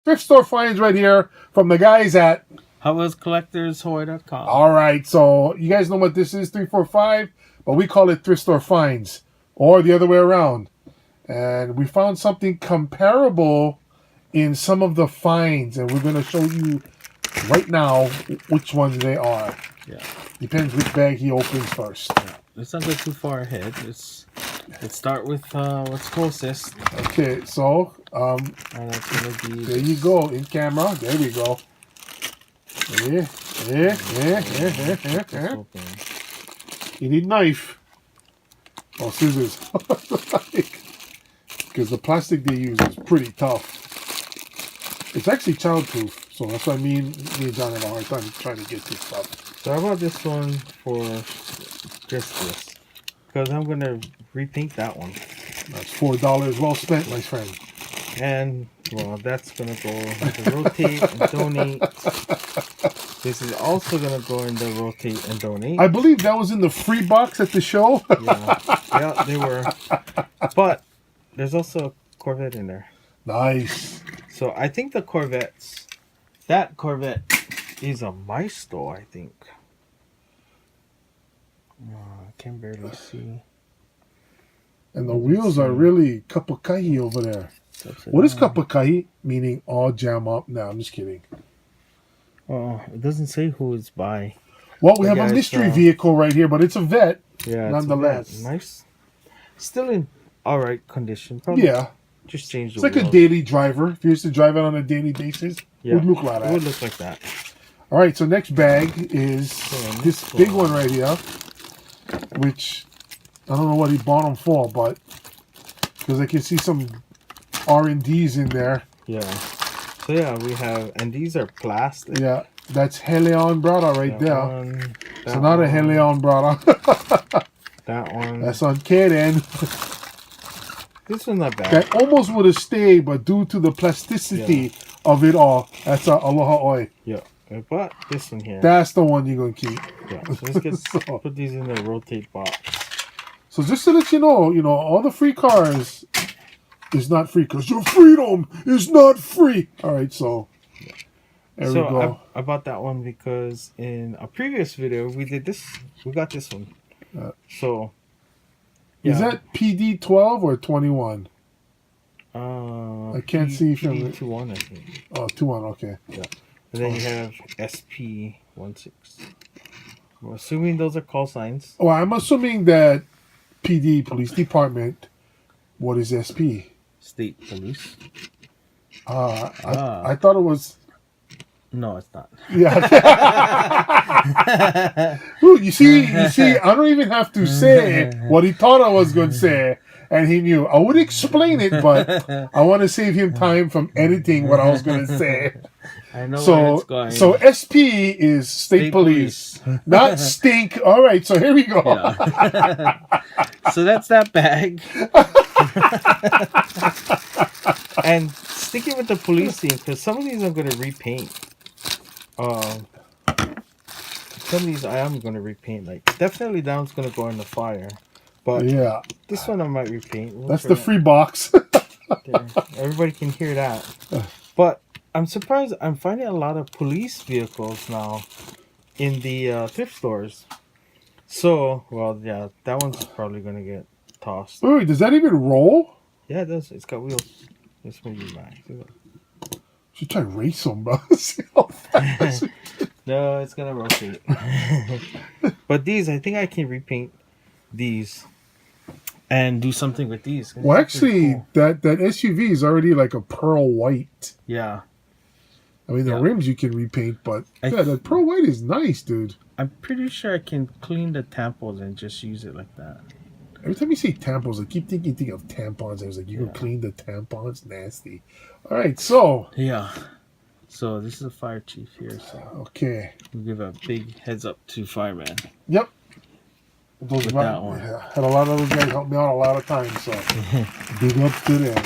Thrift store finds right here from the guys at HowasCollectorsHoy.com. All right, so you guys know what this is, 345, but we call it thrift store finds, or the other way around. And we found something comparable in some of the finds, and we're going to show you right now which ones they are. Yeah. Depends which bag he opens first. Yeah. Let's not go too far ahead. Let's start with what's closest. Okay, so And that's gonna be there you go, in camera. There we go. Yeah. You need knife or scissors, because the plastic they use is pretty tough. It's actually childproof, so that's why me and John have a hard time trying to get this stuff. So how about this one for just this? Because I'm gonna repaint that one. That's $4 well spent, my friend. And well, that's gonna go into rotate and donate. This is also gonna go in the rotate and donate. I believe that was in the free box at the show. Yeah, they were. But there's also a Corvette in there. Nice. So I think that Corvette is a Maestro, I think. I can barely see. And the wheels are really kapakahi over there. What is kapakahi? Meaning all jam up? No, I'm just kidding. Oh, it doesn't say who it's by. Well, we have a mystery vehicle right here, but it's a vet. Yeah, nonetheless. It's nice. Still in all right condition. Probably just change the wheels. It's like a daily driver. If you used to drive it on a daily basis, it would look like that. It would look like that. All right, so next bag is this big one right here, which I don't know what he bought them for, but because I can see some R&Ds in there. Yeah. So yeah, we have, and these are plastic. Yeah, that's Helion Brada right there. So not a Helion Brada. That one. That's on Kaden. This one's not bad. That almost would have stayed, but due to the plasticity of it all, that's a Aloha Oi. Yeah. But this one here. That's the one you're going to keep. Yeah. So let's put these in the rotate box. So just to let you know, all the free cars is not free because your freedom is not free. All right, so there we go. I bought that one because in a previous video we did this. We got this one. So is that PD 12 or 21? I can't see from PD 21, I think. Oh, 21, okay. Yeah. And then you have SP 16. I'm assuming those are call signs. Well, I'm assuming that PD, Police Department. What is SP? State Police. I thought it was. No, it's not. Yeah. Ooh, you see, I don't even have to say what he thought I was going to say, and he knew. I would explain it, but I want to save him time from editing what I was going to say. I know where it's going. So SP is State Police, not stink. All right, so here we go. Yeah. So that's that bag. And sticking with the police theme, because some of these I'm going to repaint. Some of these I am going to repaint. Like definitely that one's going to go in the fire. But yeah, this one I might repaint. That's the free box. Everybody can hear that. But I'm surprised. I'm finding a lot of police vehicles now in the thrift stores. So, well, yeah, that one's probably going to get tossed. Wait, does that even roll? Yeah, it does. It's got wheels. Let's move it back. Should try to race them, bro. No, it's going to rotate. But these, I think I can repaint these and do something with these. Well, actually, cool. that SUV is already like a pearl white. Yeah. I mean, the rims you can repaint, but the pearl white is nice, dude. I'm pretty sure I can clean the tampons and just use it like that. Every time you say tampons, I keep thinking of tampons. I was like, you can clean the tampons? Nasty. All right, so. Yeah. So this is a fire chief here. So okay. We'll give a big heads up to fireman. Yep. Those that one. Had a lot of those guys help me out a lot of times, so big up to them.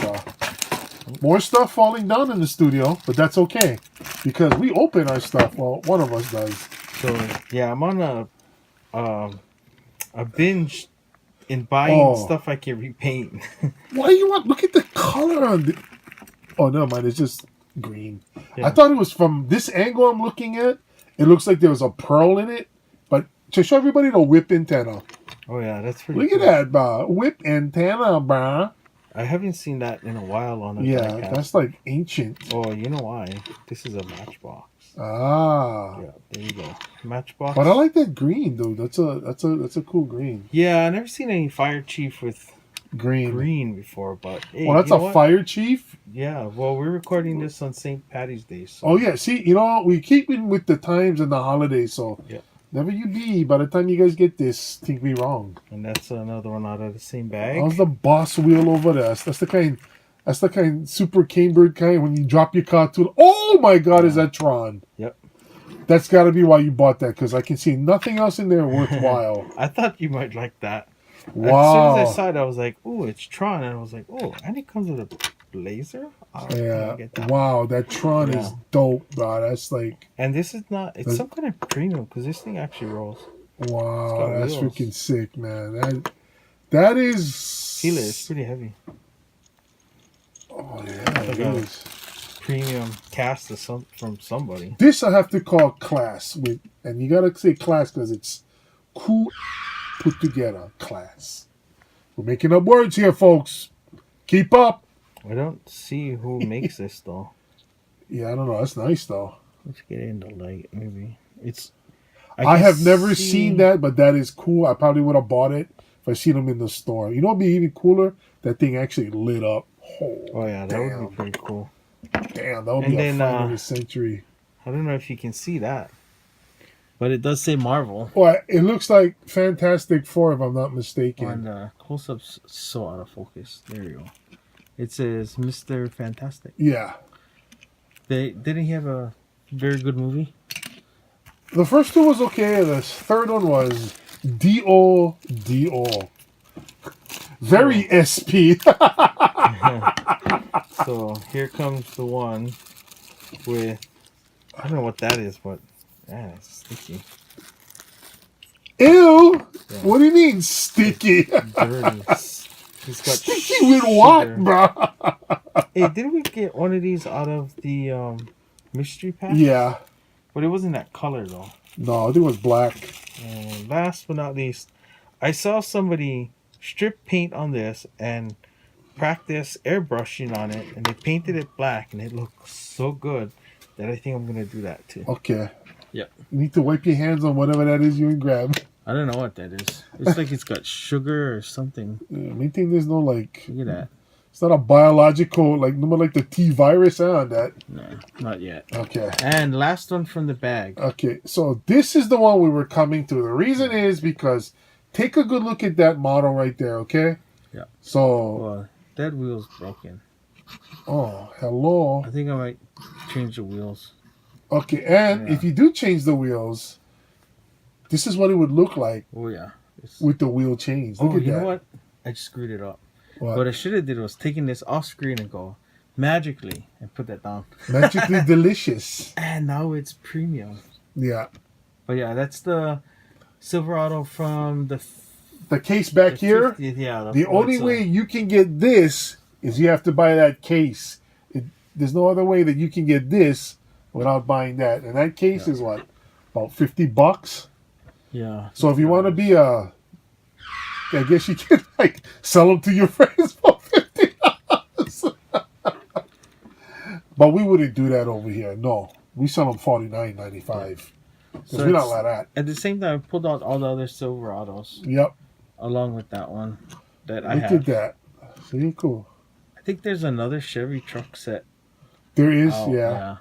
More stuff falling down in the studio, but that's okay because we open our stuff. Well, one of us does. So yeah, I'm on a binge in buying stuff I can repaint. Why do you want? Look at the color on the. Oh, never mind. It's just green. Yeah. I thought it was from this angle I'm looking at. It looks like there was a pearl in it. But to show everybody the whip antenna. Oh yeah, that's pretty. Look cool. at that, bruh. Whip antenna, bruh. I haven't seen that in a while on a Yeah, diecast. that's like ancient. Oh, you know why? This is a Matchbox. Ah. Yeah, there you go. Matchbox. But I like that green, dude. That's a cool green. Yeah, I never seen any fire chief with Green. green before, but hey, Well, that's you a know what? fire chief. Yeah, well, we're recording this on St. Patty's Day, so Oh yeah, see, you know, we keep in with the times and the holidays, so Yeah. never you be. By the time you guys get this, think me wrong. and that's another one out of the same bag. How's the boss wheel over there? That's the kind super Cambridge kind when you drop your car to. Oh my God, is that Tron? Yep. That's got to be why you bought that because I can see nothing else in there worthwhile. I thought you might like that. Wow. As soon as I saw it, I was like, "Oh, it's Tron," and I was like, "Oh, and it comes with a blazer." Oh, Yeah. I get that. Wow, that Tron is Yeah. dope, bro. That's like, And this is not. It's some kind of premium because this thing actually rolls. wow, got that's wheels. freaking sick, man. That is. Feel it. It's pretty heavy. Oh yeah, it Like a- is. Premium cast from somebody. This I have to call class with, and you gotta say class because it's cool, put together. Class. We're making up words here, folks. Keep up. I don't see who makes this though. Yeah, I don't know. That's nice though. Let's get in the light. Maybe it's. I can have never see- seen that, but that is cool. I probably would have bought it if I seen them in the store. You know, what'd be even cooler? That thing actually lit up. Oh yeah, that damn. would be pretty cool. Damn, that would And be a then, find of the century. I don't know if you can see that, but it does say Marvel Well, it looks like Fantastic Four, if I'm not mistaken. on the close-ups. So out of focus. There you go. It says Mr. Fantastic. Yeah. Didn't he have a very good movie? The first two was okay. The third one was D.O. Very SP. So here comes the one with, I don't know what that is, but man, it's sticky, Ew. Yeah. What do you mean sticky? dirty. It's got Sticky with what, sugar. bro? Hey, didn't we get one of these out of the mystery pack? Yeah. But it wasn't that color though. No, I think it was black. And last but not least, I saw somebody strip paint on this and practice airbrushing on it, and they painted it black, and it looked so good that I think I'm gonna do that too. Okay. Yep. You need to wipe your hands on whatever that is you grab. I don't know what that is. It's like it's got sugar or something. Yeah, main thing there's no like. Look at that. It's not a biological like no like the T virus on that. No, not yet. Okay. And last one from the bag. Okay, so this is the one we were coming to. The reason is because take a good look at that model right there, okay? Yeah. So, Well, that wheel's broken. oh, hello. I think I might change the wheels. Okay, and Yeah. if you do change the wheels, this is what it would look like Oh yeah. It's... with the wheel change. Look Oh, at you that. know what? I just screwed it up. What? What I should have did was taking this off screen and go magically and put that down. Magically delicious. And now it's premium. Yeah. But yeah, that's the Silverado from The case back here, 50th, yeah. the only way you can get this is you have to buy that case. There's no other way that you can get this without buying that. And that case is what? About $50? Yeah. So if you want to be a, I guess you can like sell them to your friends for $50. But we wouldn't do that over here. No, we sell them $49.95 because So we don't it's- like that. At the same time, I pulled out all the other Silverados Yep, along with that one that I look have. at that. See, cool. I think there's another Chevy truck set. There is, out, yeah.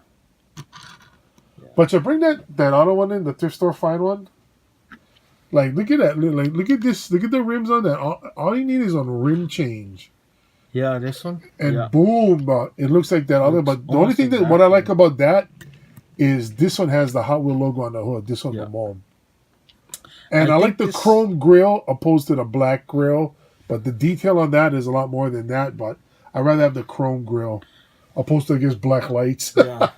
But you bring that other one in, the thrift store find one. Like, look at that. Like, look at this. Look at the rims on that. All you need is on rim change. Yeah, this one. And Yeah. boom, it looks like that other. Looks But the only almost thing that what I like exactly. about that is this one has the Hot Wheel logo on the hood. This one, Yeah. the Mold. And I I like think the this- chrome grill opposed to the black grill. But the detail on that is a lot more than that. But I'd rather have the chrome grill opposed to, I guess, black lights. Yeah.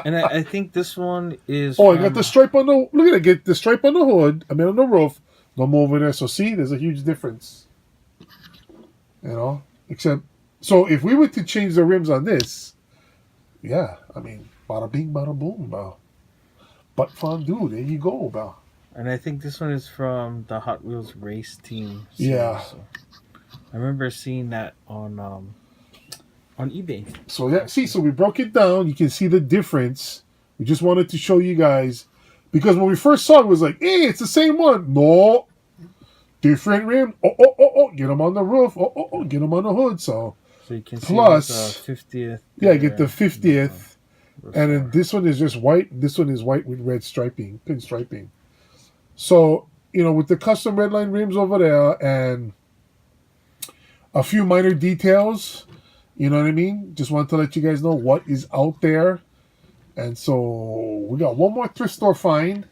And I think this one is. Oh, I from- got the stripe on the. Look at it. Get the stripe on the hood. I mean, on the roof. No more over there. So see, there's a huge difference. You know, except so if we were to change the rims on this, yeah, I mean, bada bing, bada boom, bro. Butt fondue, there you go, bro. And I think this one is from the Hot Wheels Race Team series. Yeah. So I remember seeing that on eBay. So yeah, see, so we broke it down. You can see the difference. We just wanted to show you guys because when we first saw it, it was like, hey, it's the same one. No, different rim. Oh, get them on the roof. Oh, get them on the hood. So you can plus, see the 50th. Yeah, get the 50th. And then Star. this one is just white. This one is white with red striping, pin striping. So, with the custom redline rims over there and a few minor details, you know what I mean? Just wanted to let you guys know what is out there. And so we got one more thrift store find.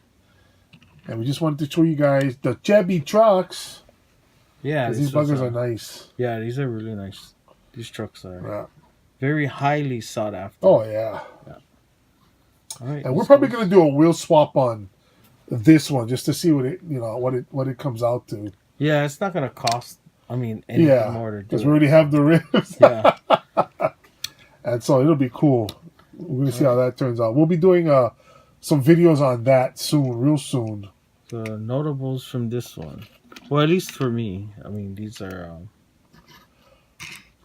And we just wanted to show you guys the Chevy trucks. Yeah. These buggers are nice. Yeah, these are really nice. These trucks are Yeah. very highly sought after. Oh, yeah. All right. And we're probably going to do a wheel swap on this one just to see what it, what it comes out to. Yeah, it's not going to cost, anything more to do. Because we already have the rims. Yeah. And so it'll be cool. We're going to see how that turns out. We'll be doing some videos on that soon, real soon. The notables from this one. Well, at least for me. These are...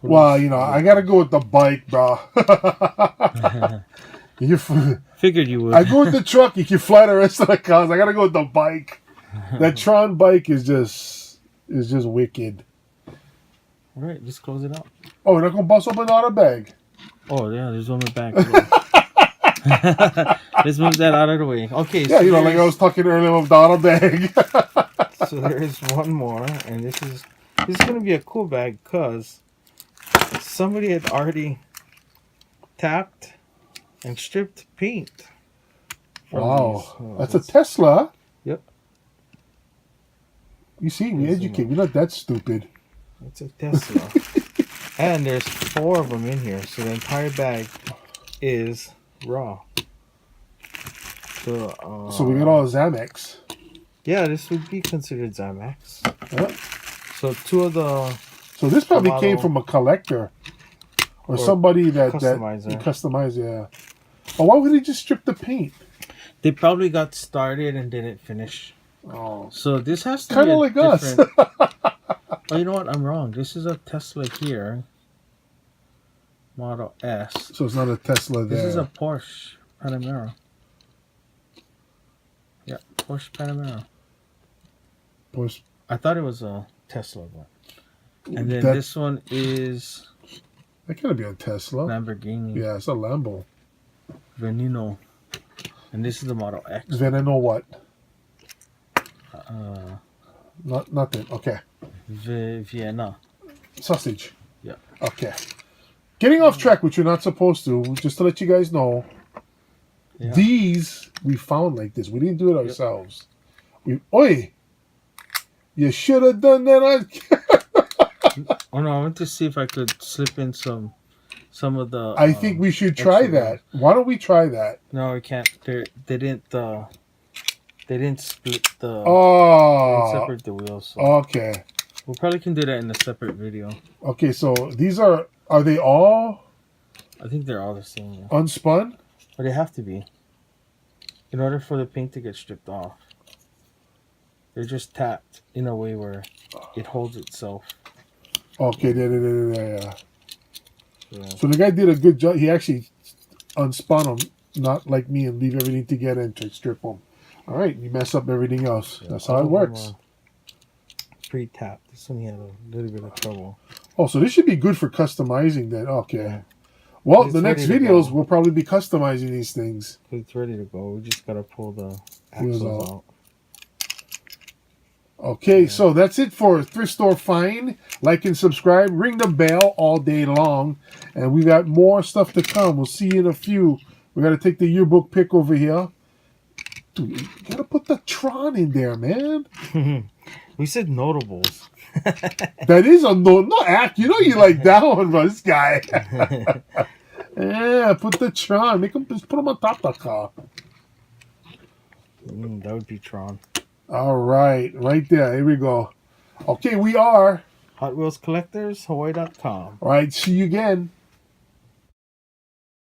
well, I got to go with the bike, bro. You figured you would. I go with the truck. You can fly the rest of the cars. I got to go with the bike. That Tron bike is just wicked. All right, let's close it out. Oh, we're not going to bust open out a bag. Oh, yeah, there's one in the back. Let's move that out of the way. Okay. Yeah, so like I was talking earlier with the auto bag. So there is one more, and this is going to be a cool bag because somebody had already tapped and stripped paint. Wow, that's a Tesla. Yep. You see, we educate. We're not that stupid. It's a Tesla. And there's 4 of them in here, so the entire bag is raw. So we got all Zamex. Yeah, this would be considered Zamex. Yeah. So 2 of the... So this probably came from a collector or somebody that customized. Yeah. But why would they just strip the paint? They probably got started and didn't finish. Oh. So this has to kind be of like us. Oh, you know what? I'm wrong. This is a Tesla here. Model S. So it's not a Tesla there. This is a Porsche Panamera. Yeah, Porsche Panamera. Porsche. I thought it was a Tesla, but... And then this one is... That could be a Tesla. Lamborghini. Yeah, it's a Lambo. Veneno. And this is the Model X. Veneno what? Nothing. Okay. Vienna. Sausage. Yeah. Okay. Getting off track, which you're not supposed to, just to let you guys know. Yeah. These we found like this. We didn't do it ourselves. Oi! You should have done that. Oh no! I went to see if I could slip in some of the. I think we should try that. Why don't we try that? No, we can't. They didn't. They didn't split the. Oh. They didn't separate the wheels. So. Okay. We probably can do that in a separate video. Okay, so these are they all? I think they're all the same. Yeah. Unspun? But they have to be. In order for the paint to get stripped off. They're just tapped in a way where it holds itself. Okay, yeah. So the guy did a good job. He actually unspun them, not like me and leave everything together and strip them. All right, you mess up everything else. Yeah, that's how it works. Pre-tapped. This one he had a little bit of trouble. Oh, so this should be good for customizing then. Okay. Well, the next videos we'll probably be customizing these things. It's ready to go. We just gotta pull the axles out. Okay, so that's it for Thrift Store Find. Like and subscribe. Ring the bell all day long. And we got more stuff to come. We'll see you in a few. We got to take the yearbook pick over here. Dude, you got to put the Tron in there, man. We said notables. That is a no act. You know you like that one, bro. This guy. Yeah, put the Tron. Put him on top of the car. That would be Tron. All right. Right there. Here we go. Okay, we are Hot Wheels Collectors, Hawaii.com. All right. See you again.